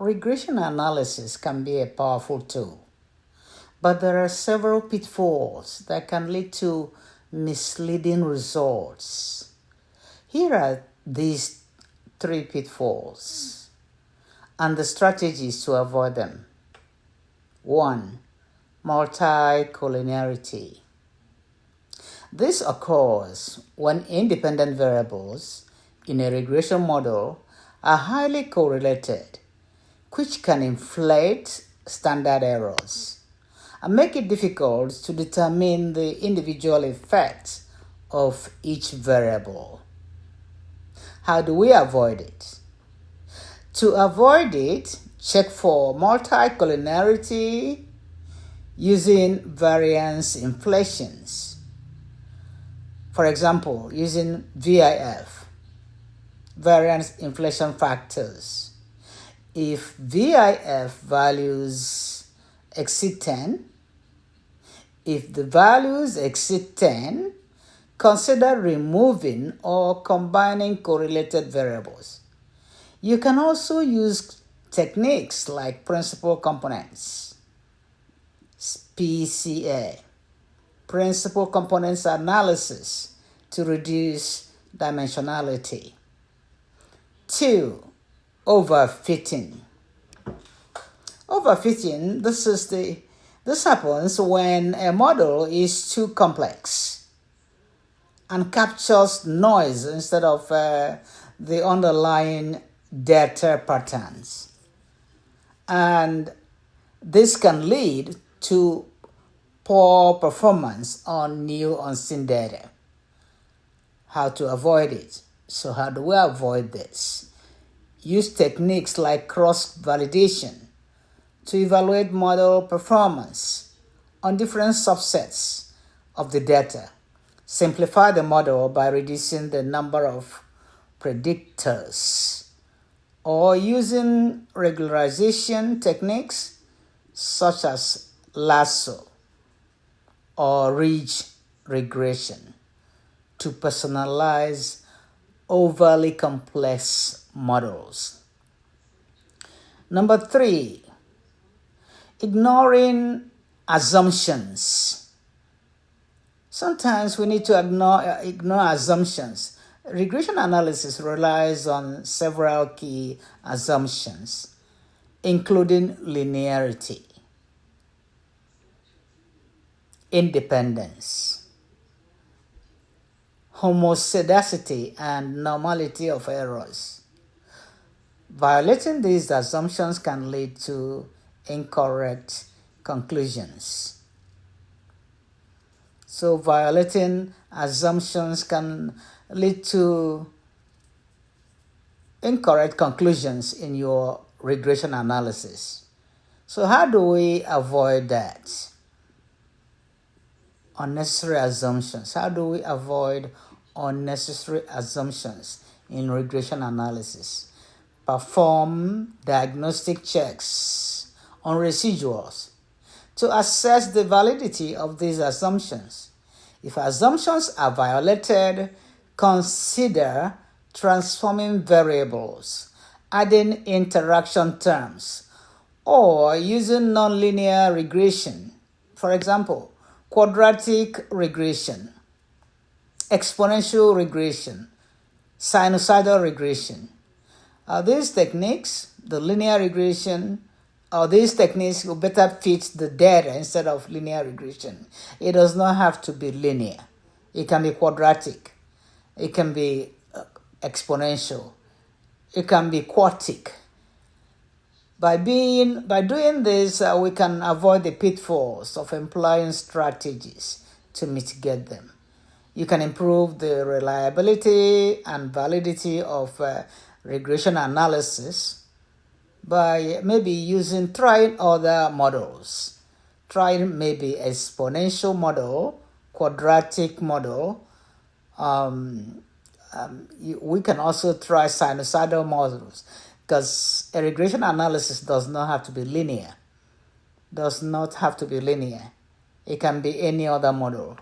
Regression analysis can be a powerful tool, but there are several pitfalls that can lead to misleading results. Here are these three pitfalls and the strategies to avoid them. 1. Multicollinearity. This occurs when independent variables in a regression model are highly correlated, which can inflate standard errors and make it difficult to determine the individual effects of each variable. How do we avoid it? To avoid it, check for multicollinearity using variance inflations. For example, using VIF, variance inflation factors. If VIF values exceed 10, if the values exceed 10, consider removing or combining correlated variables. You can also use techniques like principal components, PCA, principal components analysis, to reduce dimensionality. 2. Overfitting. Overfitting, this happens when a model is too complex and captures noise instead of the underlying data patterns. And this can lead to poor performance on new unseen data. How to avoid it? So how do we avoid this? Use techniques like cross-validation to evaluate model performance on different subsets of the data. Simplify the model by reducing the number of predictors or using regularization techniques such as lasso or ridge regression to personalize overly complex models. Number 3, ignoring assumptions. Sometimes we need to ignore assumptions. Regression analysis relies on several key assumptions, including linearity, independence, homoscedasticity, and normality of errors. Violating these assumptions can lead to incorrect conclusions. So violating assumptions can lead to incorrect conclusions in your regression analysis. So how do we avoid that? Unnecessary assumptions. How do we avoid unnecessary assumptions in regression analysis? Perform diagnostic checks on residuals to assess the validity of these assumptions. If assumptions are violated, consider transforming variables, adding interaction terms, or using nonlinear regression. For example, quadratic regression, exponential regression, sinusoidal regression. These techniques, the linear regression, these techniques will better fit the data instead of linear regression. It does not have to be linear. It can be quadratic. It can be exponential. It can be quartic. By doing this, we can avoid the pitfalls of employing strategies to mitigate them. You can improve the reliability and validity of regression analysis by maybe trying other models. Trying maybe exponential model, quadratic model. We can also try sinusoidal models, because a regression analysis does not have to be linear. It can be any other model.